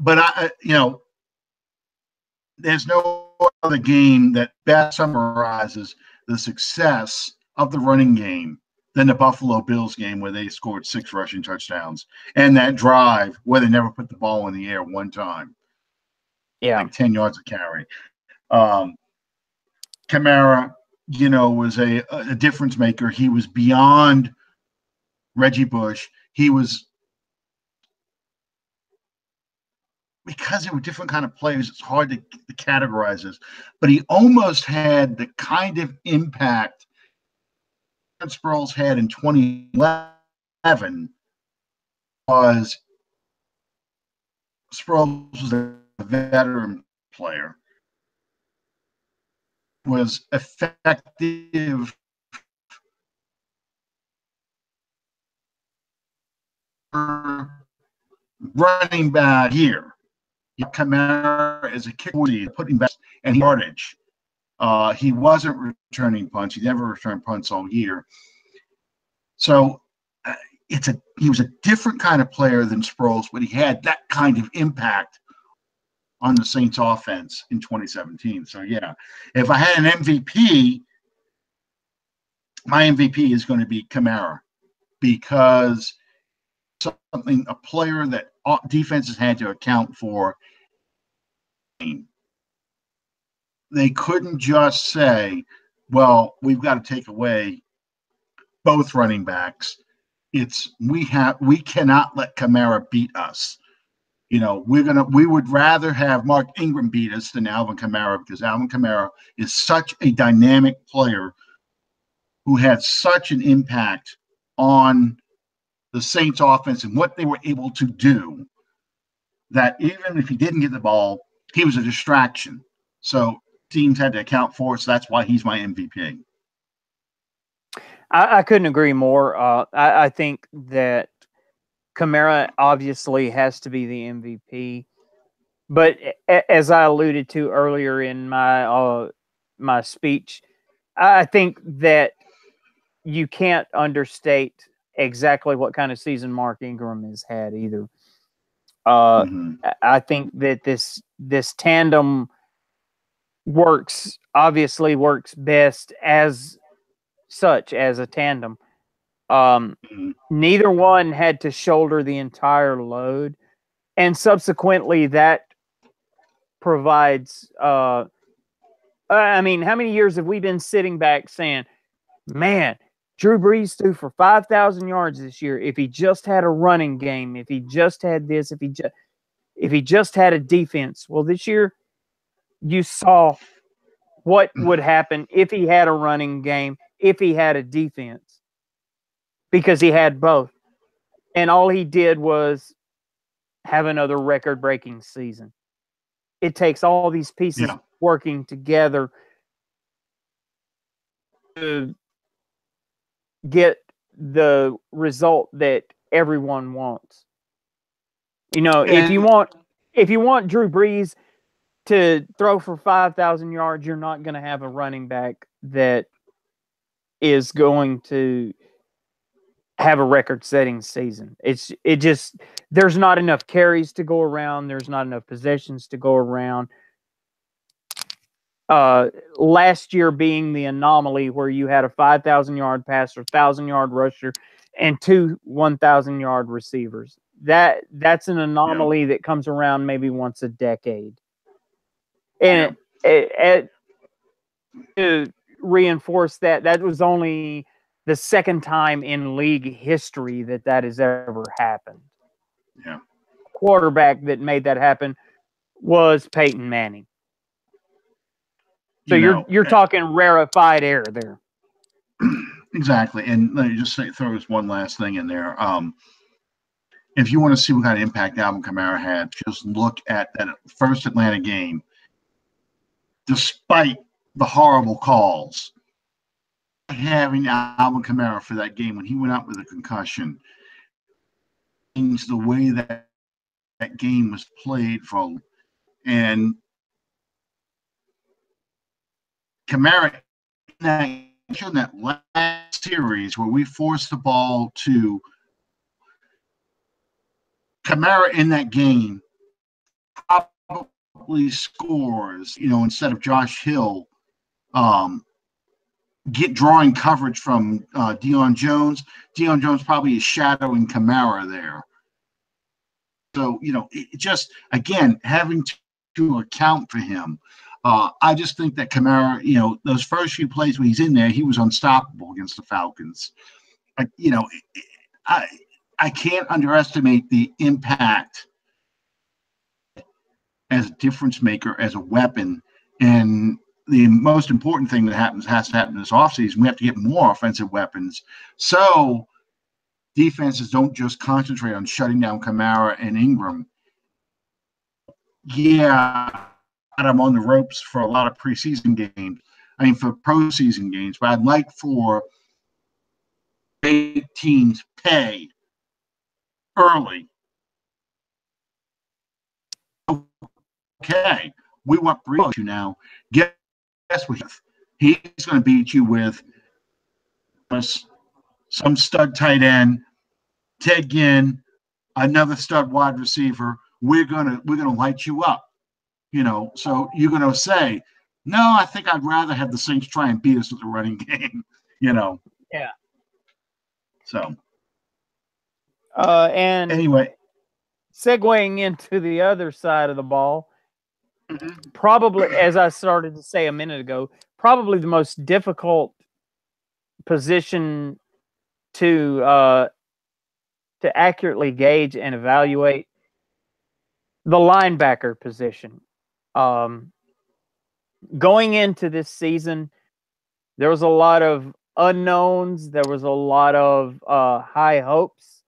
But you know, there's no other game that best summarizes the success of the running game than the Buffalo Bills game, where they scored 6 rushing touchdowns, and that drive where they never put the ball in the air one time. Yeah, like 10 yards of carry. Kamara, you know, was a difference maker. He was beyond Reggie Bush. He was, because they were different kind of players, it's hard to categorize this, but he almost had the kind of impact Sproles had in 2011. Was Sproles was a veteran player. was effective running back here. Kamara is a kicker, putting back and yardage. He wasn't returning punts. He never returned punts all year. So he was a different kind of player than Sproles, but he had that kind of impact on the Saints offense in 2017. So yeah, if I had an MVP, my MVP is going to be Kamara, because a player that defenses had to account for. They couldn't just say, well, we've got to take away both running backs. We cannot let Kamara beat us. We would rather have Mark Ingram beat us than Alvin Kamara, because Alvin Kamara is such a dynamic player who had such an impact on the Saints offense and what they were able to do, that even if he didn't get the ball, he was a distraction. So teams had to account for it. So that's why he's my MVP. I couldn't agree more. I think that Kamara obviously has to be the MVP, but as I alluded to earlier in my speech, I think that you can't understate exactly what kind of season Mark Ingram has had either. I think that this tandem obviously works best as such, as a tandem. Neither one had to shoulder the entire load, and subsequently that provides how many years have we been sitting back saying, man, Drew Brees threw for 5,000 yards this year. If he just had a running game, if he just had this, if he just had a defense. Well, this year you saw what would happen if he had a running game, if he had a defense, because he had both. And all he did was have another record-breaking season. It takes all these pieces working together to get the result that everyone wants. If you want Drew Brees to throw for 5,000 yards, you're not going to have a running back that is going to have a record-setting season. There's not enough carries to go around. There's not enough possessions to go around. Last year being the anomaly where you had a 5,000-yard passer, 1,000-yard rusher, and two 1,000-yard receivers. That's an anomaly that comes around maybe once a decade. And to reinforce that was only the second time in league history that has ever happened. Yeah. Quarterback that made that happen was Peyton Manning. So you're talking rarefied air there. Exactly. And let me just throw this one last thing in there. If you want to see what kind of impact Alvin Kamara had, just look at that first Atlanta game. Despite the horrible calls, having Alvin Kamara for that game when he went out with a concussion changed the way that game was played from. And Kamara in that last series where we forced the ball to Kamara in that game probably scores, instead of Josh Hill, drawing coverage from Deion Jones. Deion Jones probably is shadowing Kamara there. So, it just, again, having to account for him. I just think that Kamara, those first few plays when he's in there, he was unstoppable against the Falcons. I can't underestimate the impact as a difference maker, as a weapon. And the most important thing that has to happen this offseason, we have to get more offensive weapons. So defenses don't just concentrate on shutting down Kamara and Ingram. Yeah, I'm on the ropes for a lot of preseason games. I mean, for postseason games, but I'd like for teams pay early. Okay, we want Brees you now. Guess what? He's going to beat you with some stud tight end, Ted Ginn, another stud wide receiver. We're gonna light you up, So you're gonna say, no, I think I'd rather have the Saints try and beat us with the running game, Yeah. So. And anyway, segueing into the other side of the ball, probably, as I started to say a minute ago, probably the most difficult position to accurately gauge and evaluate, the linebacker position. Going into this season, there was a lot of unknowns. There was a lot of high hopes.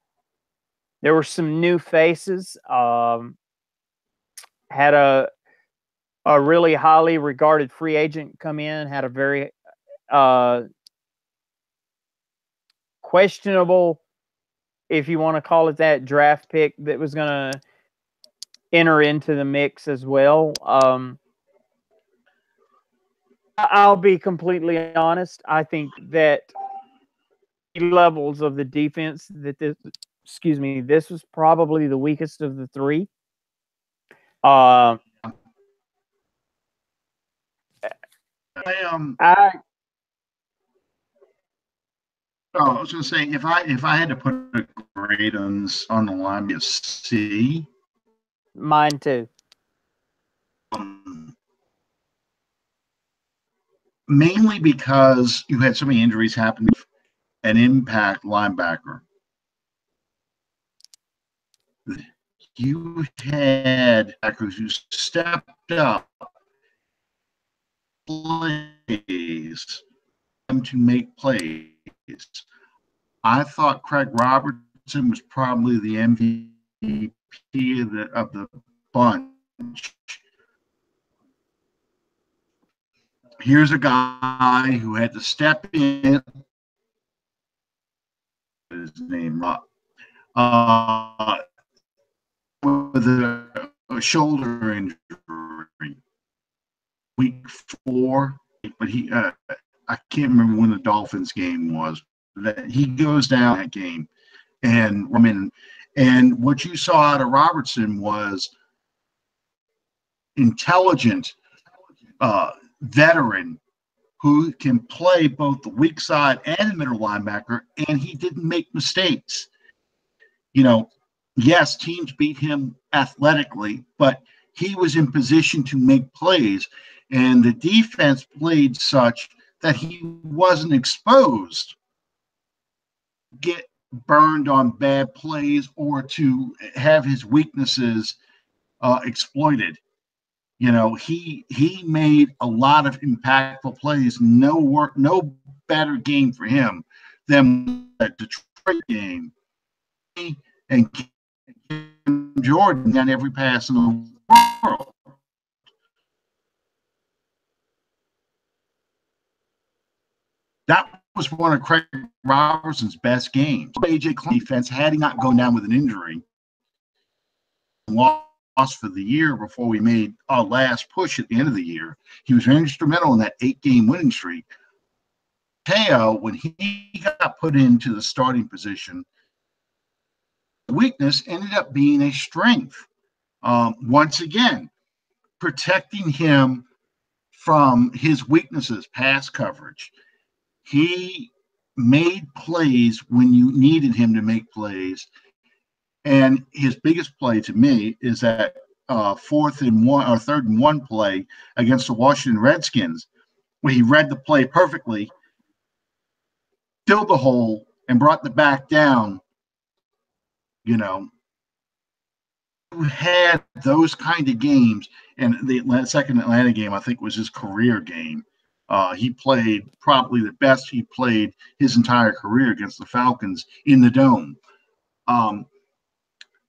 There were some new faces. Had a really highly regarded free agent come in. Had a very questionable, if you want to call it that, draft pick that was going to enter into the mix as well. I'll be completely honest. I think that levels of the defense that this was probably the weakest of the three. I was going to say, if I had to put a grade on the line, it'd be a C. Mine too. Mainly because you had so many injuries happen, an impact linebacker. You had backers who stepped up, plays, to make plays. I thought Craig Robertson was probably the MVP of the bunch. Here's a guy who had to step in. His name with a shoulder injury, week 4. But I can't remember when the Dolphins game was. That he goes down that game, and what you saw out of Robertson was intelligent veteran who can play both the weak side and the middle linebacker, and he didn't make mistakes. Yes, teams beat him athletically, but he was in position to make plays, and the defense played such that he wasn't exposed to get burned on bad plays or to have his weaknesses exploited. He made a lot of impactful plays. No better game for him than that Detroit game. And Jordan got every pass in the world. That was one of Craig Robertson's best games. AJ defense, had he not gone down with an injury, lost for the year before we made our last push at the end of the year. He was very instrumental in that 8-game winning streak. Teo, when he got put into the starting position, weakness ended up being a strength. Once again, protecting him from his weaknesses, pass coverage. He made plays when you needed him to make plays. And his biggest play to me is that 4th and 1 or 3rd and 1 play against the Washington Redskins, where he read the play perfectly, filled the hole, and brought the back down. Who had those kind of games, and the second Atlanta game, I think, was his career game. He played probably the best he played his entire career against the Falcons in the Dome.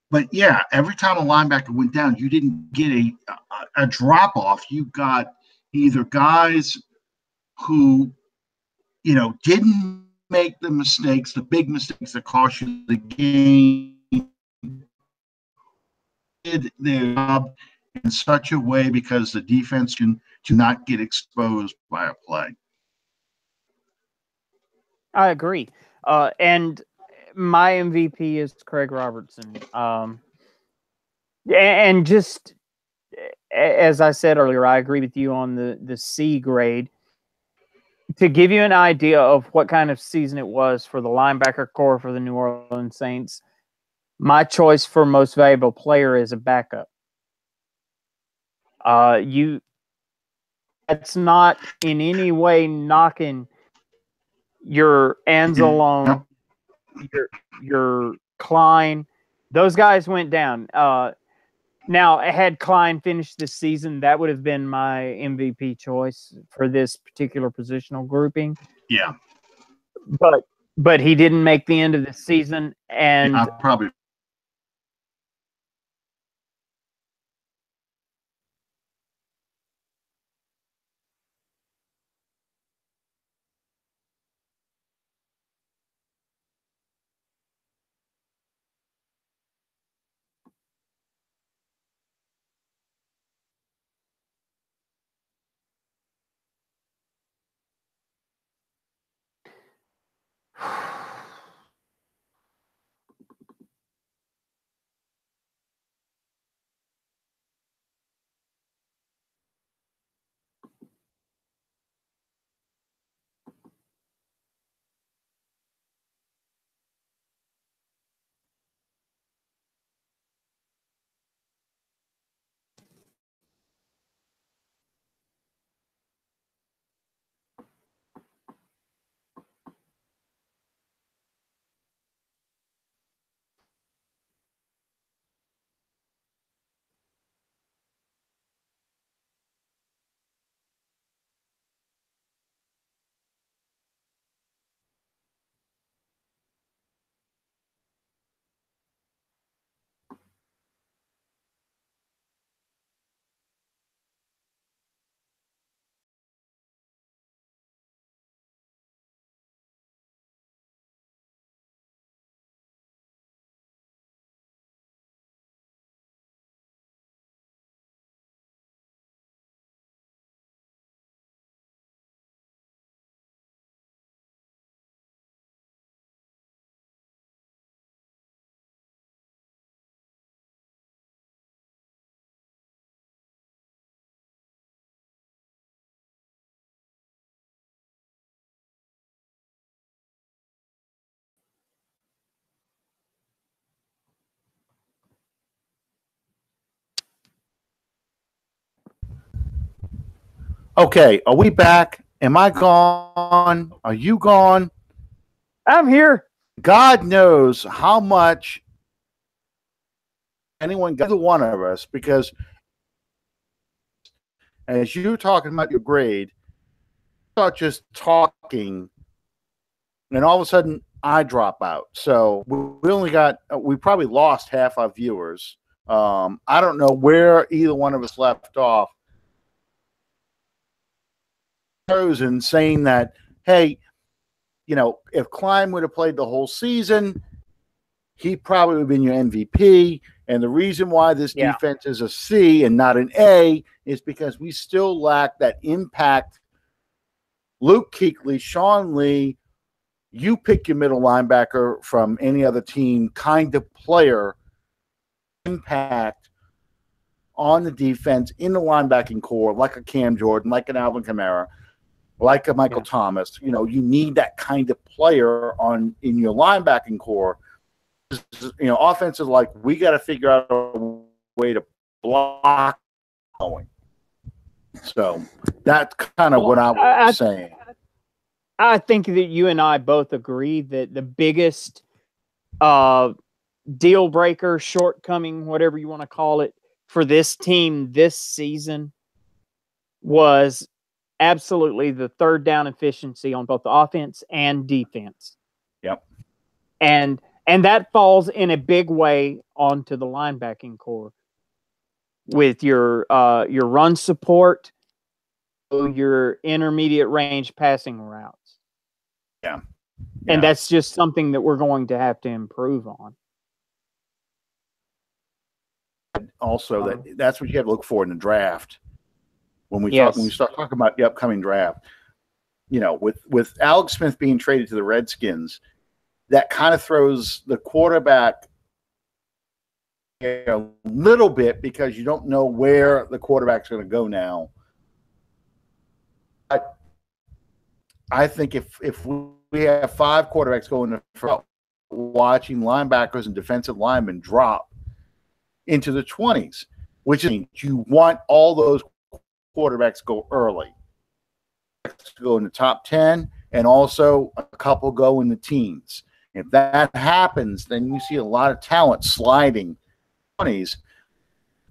But yeah, every time a linebacker went down, you didn't get a drop off. You got either guys who, didn't make the mistakes, the big mistakes that cost you the game, did their job in such a way because the defense can to not get exposed by a play. I agree. And my MVP is Craig Robertson. And just as I said earlier, I agree with you on the C grade. To give you an idea of what kind of season it was for the linebacker core for the New Orleans Saints, my choice for most valuable player is a backup. That's not in any way knocking your Anzalone, your Klein. Those guys went down. Now, had Klein finished this season, that would have been my MVP choice for this particular positional grouping. Yeah. But he didn't make the end of the season, and I'll probably. Okay, are we back? Am I gone? Are you gone? I'm here. God knows how much anyone got, either one of us, because as you were talking about your grade, start just talking, and all of a sudden I drop out. So we probably lost half our viewers. I don't know where either one of us left off. And saying that, hey, if Klein would have played the whole season, he probably would have been your MVP. And the reason why this defense is a C and not an A is because we still lack that impact. Luke Kuechly, Sean Lee, you pick your middle linebacker from any other team kind of player, impact on the defense in the linebacking core, like a Cam Jordan, like an Alvin Kamara, like a Michael Thomas. You need that kind of player in your linebacking core. Offenses like, we got to figure out a way to block going. So that's kind of what I was saying. I think that you and I both agree that the biggest deal breaker, shortcoming, whatever you want to call it, for this team this season was absolutely the third down efficiency on both offense and defense. Yep. And that falls in a big way onto the linebacking core with your run support, your intermediate range passing routes. Yeah. And that's just something that we're going to have to improve on. Also, that's what you have to look for in the draft. When we start talking about the upcoming draft, with Alex Smith being traded to the Redskins, that kind of throws the quarterback a little bit because you don't know where the quarterback's going to go now. I think if we have 5 quarterbacks going for watching linebackers and defensive linemen drop into the 20s, which means you want all those quarterbacks go early. Go in the top 10, and also a couple go in the teens. If that happens, then you see a lot of talent sliding 20s,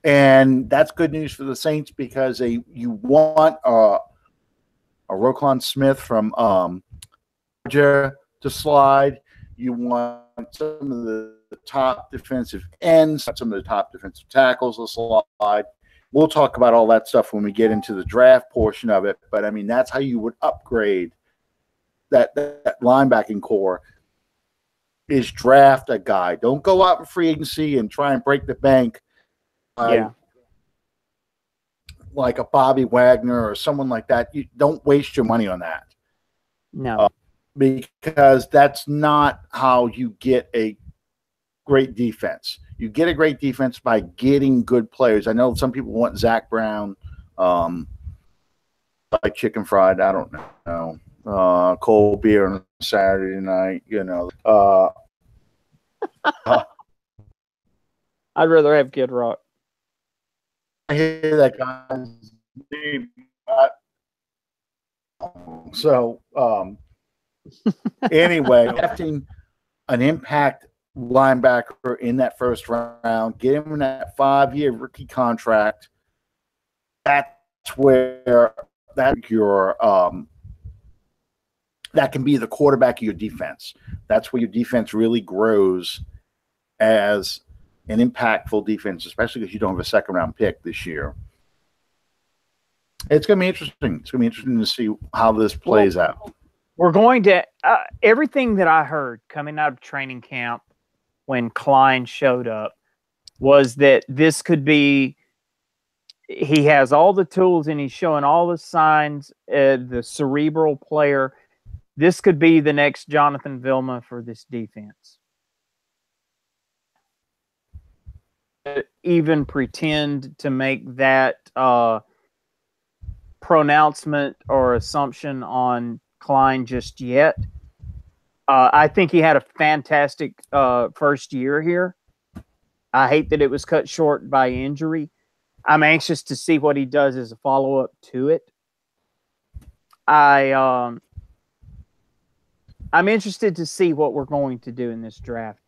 and that's good news for the Saints because you want a Roquan Smith from Georgia to slide. You want some of the top defensive ends, some of the top defensive tackles to slide. We'll talk about all that stuff when we get into the draft portion of it. But, I mean, that's how you would upgrade that linebacking core is draft a guy. Don't go out in free agency and try and break the bank like a Bobby Wagner or someone like that. You don't waste your money on that. No. Because that's not how you get a great defense. You get a great defense by getting good players. I know some people want Zach Brown, like chicken fried. I don't know. Cold beer on a Saturday night, I'd rather have Kid Rock. I hear that guy's name. Anyway, drafting an impact linebacker in that first round, get him in that 5-year rookie contract. That's where that can be the quarterback of your defense. That's where your defense really grows as an impactful defense, especially because you don't have a second-round pick this year. It's going to be interesting. It's going to be interesting to see how this plays out. We're going to everything that I heard coming out of training camp when Klein showed up was that this could be – he has all the tools and he's showing all the signs, the cerebral player. This could be the next Jonathan Vilma for this defense. Even pretend to make that pronouncement or assumption on Klein just yet. I think he had a fantastic first year here. I hate that it was cut short by injury. I'm anxious to see what he does as a follow-up to it. I'm interested to see what we're going to do in this draft.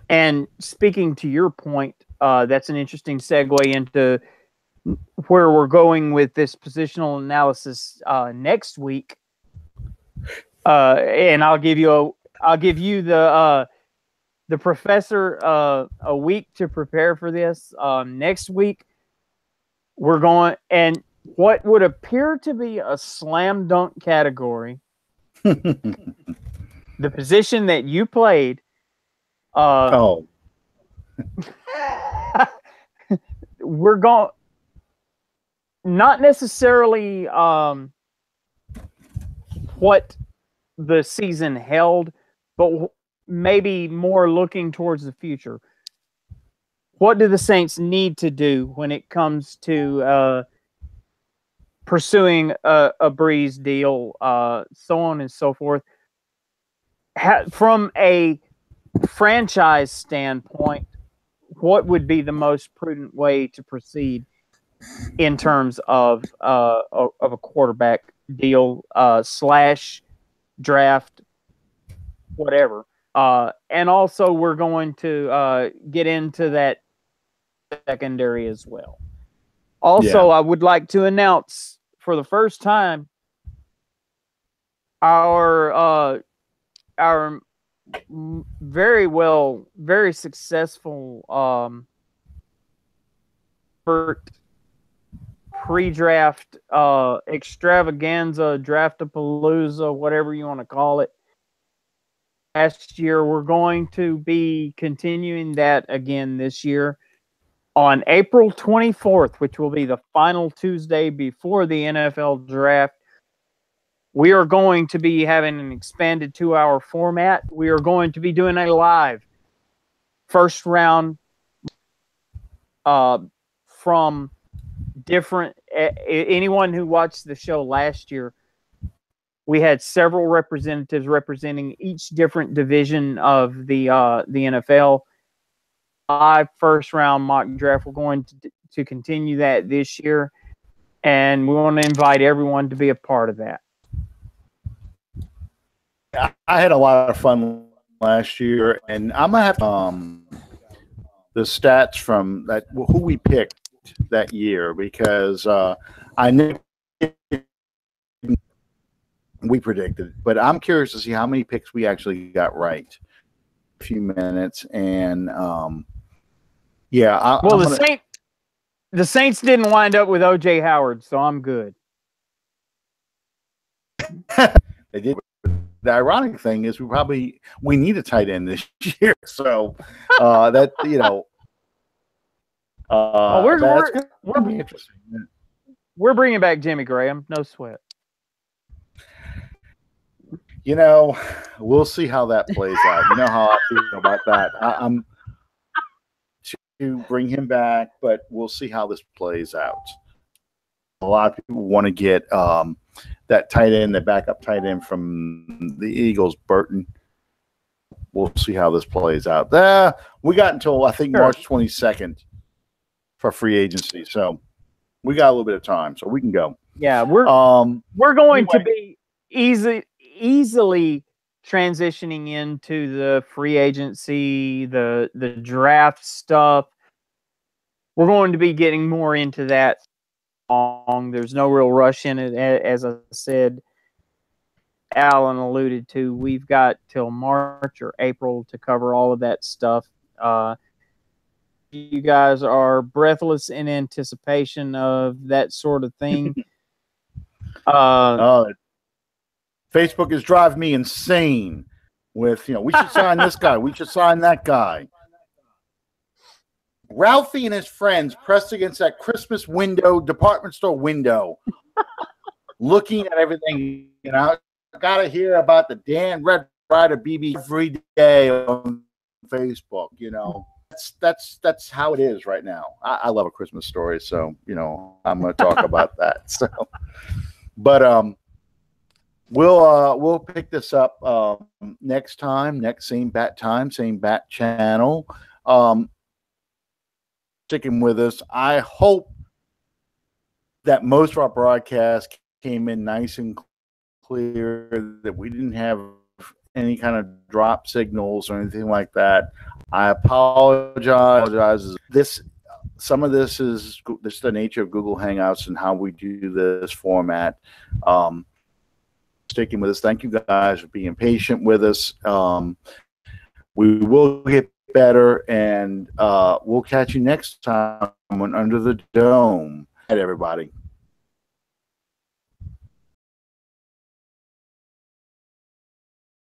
And speaking to your point, that's an interesting segue into where we're going with this positional analysis next week. And I'll give you the professor a week to prepare for this. Next week, we're going and what would appear to be a slam dunk category. The position that you played. We're going not necessarily what the season held, but maybe more looking towards the future. What do the Saints need to do when it comes to pursuing a Brees deal, so on and so forth? From a franchise standpoint, what would be the most prudent way to proceed in terms of a quarterback deal / draft, whatever? And also, we're going to get into that secondary as well. Also, I would like to announce for the first time our very successful pre-draft extravaganza, draftapalooza, whatever you want to call it. Last year, we're going to be continuing that again this year on April 24th, which will be the final Tuesday before the NFL draft. We are going to be having an expanded 2-hour format. We are going to be doing a live first round from different anyone who watched the show last year. We had several representatives representing each different division of the NFL. Live first round mock draft. We're going to continue that this year, and we want to invite everyone to be a part of that. I had a lot of fun last year, and I'm gonna have the stats from that who we picked that year, because I knew we predicted, but I'm curious to see how many picks we actually got right. A few minutes, and the Saints didn't wind up with O.J. Howard, so I'm good. They did. The ironic thing is we need a tight end this year, so that we're going to be interesting. We're bringing back Jimmy Graham, no sweat. We'll see how that plays out. You know how I feel about that. I'm to bring him back, but we'll see how this plays out. A lot of people want to get that tight end, the backup tight end from the Eagles, Burton. We'll see how this plays out. We got until, I think, March 22nd for free agency, so we got a little bit of time, so we can go. Yeah, we're going to be easily transitioning into the free agency, the draft stuff. We're going to be getting more into that. There's no real rush in it. As I said, Alan alluded to, we've got till March or April to cover all of that stuff. You guys are breathless in anticipation of that sort of thing. Facebook is driving me insane with, we should sign this guy. We should sign that guy. Ralphie and his friends pressed against that Christmas window, department store window, looking at everything. I got to hear about the Dan Red Ryder BB every day on Facebook. That's how it is right now. I love a Christmas story, so I'm going to talk about that. So, but we'll pick this up next time, same bat time, same bat channel. Sticking with us. I hope that most of our broadcasts came in nice and clear, that we didn't have any kind of drop signals or anything like that. I apologize. Some of this is the nature of Google Hangouts and how we do this format. Sticking with us. Thank you guys for being patient with us. We will get better, and we'll catch you next time on Under the Dome. Everybody.